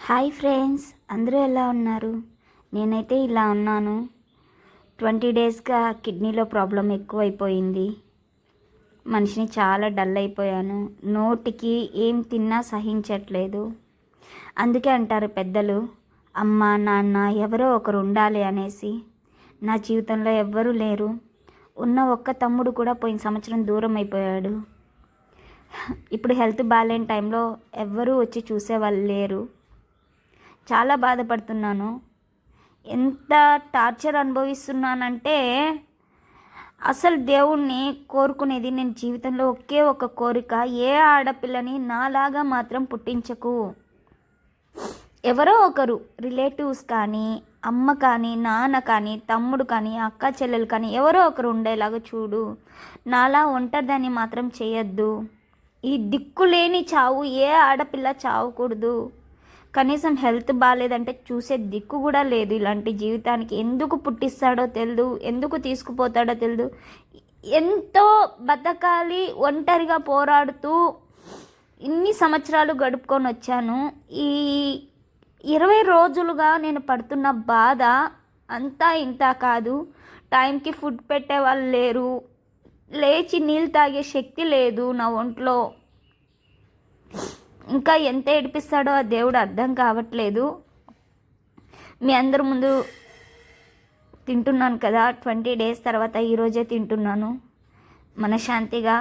Hi friends, అందరూ ఎలా ఉన్నారు? నేనైతే ఇలా ఉన్నాను. 20 డేస్గా కిడ్నీలో ప్రాబ్లం ఎక్కువైపోయింది. మనిషిని చాలా డల్ అయిపోయాను. నోటికి ఏం తిన్నా సహించట్లేదు. అందుకే అంటారు పెద్దలు, అమ్మ నాన్న ఎవరో ఒకరు ఉండాలి అనేసి. నా జీవితంలో ఎవ్వరూ లేరు. ఉన్న ఒక్క తమ్ముడు కూడా పోయిన సంవత్సరం దూరం అయిపోయాడు. ఇప్పుడు హెల్త్ బాగాలేని టైంలో ఎవ్వరూ వచ్చి చూసేవాళ్ళు లేరు. చాలా బాధపడుతున్నాను. ఎంత టార్చర్ అనుభవిస్తున్నానంటే అసలు దేవుణ్ణి కోరుకునేది నేను జీవితంలో ఒకే ఒక కోరిక, ఏ ఆడపిల్లని నాలాగా మాత్రం పుట్టించకు. ఎవరో ఒకరు రిలేటివ్స్ కానీ, అమ్మ కానీ, నాన్న కానీ, తమ్ముడు కానీ, అక్క చెల్లెలు కానీ ఎవరో ఒకరు ఉండేలాగా చూడు. నాలా ఒంటరిదాన్ని మాత్రం చేయొద్దు. ఈ దిక్కులేని చావు ఏ ఆడపిల్ల చావకూడదు. కనీసం హెల్త్ బాగాలేదంటే చూసే దిక్కు కూడా లేదు. ఇలాంటి జీవితానికి ఎందుకు పుట్టిస్తాడో తెలియదు, ఎందుకు తీసుకుపోతాడో తెలియదు. ఎంతో బతకాలి ఒంటరిగా పోరాడుతూ ఇన్ని సంవత్సరాలు గడుపుకొని వచ్చాను. ఈ 20 రోజులుగా నేను పడుతున్న బాధ అంతా ఇంత కాదు. టైంకి ఫుడ్ పెట్టే వాళ్ళు లేరు, లేచి నీళ్ళు తాగే శక్తి లేదు నా ఒంట్లో. ఇంకా ఎంత ఏడిపిస్తాడో ఆ దేవుడు అర్థం కావట్లేదు. మీ అందరి ముందు తింటున్నాను కదా, 20 డేస్ తర్వాత ఈరోజే తింటున్నాను మనశ్శాంతిగా.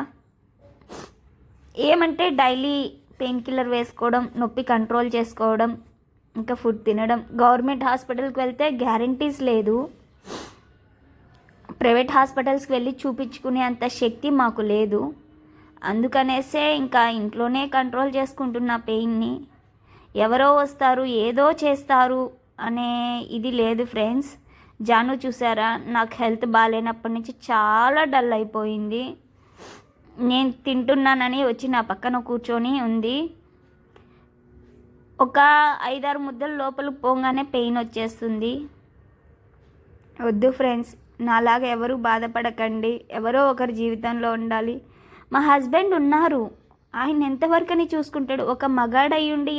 ఏమంటే డైలీ పెయిన్ కిల్లర్ వేసుకోవడం, నొప్పి కంట్రోల్ చేసుకోవడం, ఇంకా ఫుడ్ తినడం. గవర్నమెంట్ హాస్పిటల్కి వెళ్తే గ్యారంటీస్ లేదు. ప్రైవేట్ హాస్పిటల్స్కి వెళ్ళి చూపించుకునే అంత శక్తి మాకు లేదు. అందుకనేసే ఇంకా ఇంట్లోనే కంట్రోల్ చేసుకుంటున్న పెయిన్ని. ఎవరో వస్తారు ఏదో చేస్తారు అనే ఇది లేదు ఫ్రెండ్స్. జాను చూసారా, నాకు హెల్త్ బాగాలేనప్పటి నుంచి చాలా డల్ అయిపోయింది. నేను తింటున్నానని వచ్చి నా పక్కన కూర్చొని ఉంది. ఒక 5-6 ముద్దల లోపలికి పోగానే పెయిన్ వచ్చేస్తుంది. వద్దు ఫ్రెండ్స్, నాలాగా ఎవరు బాధపడకండి. ఎవరో ఒకరి జీవితంలో ఉండాలి. మా హస్బెండ్ ఉన్నారు, ఆయన ఎంతవరకని చూసుకుంటాడు. ఒక మగాడయ్యుండి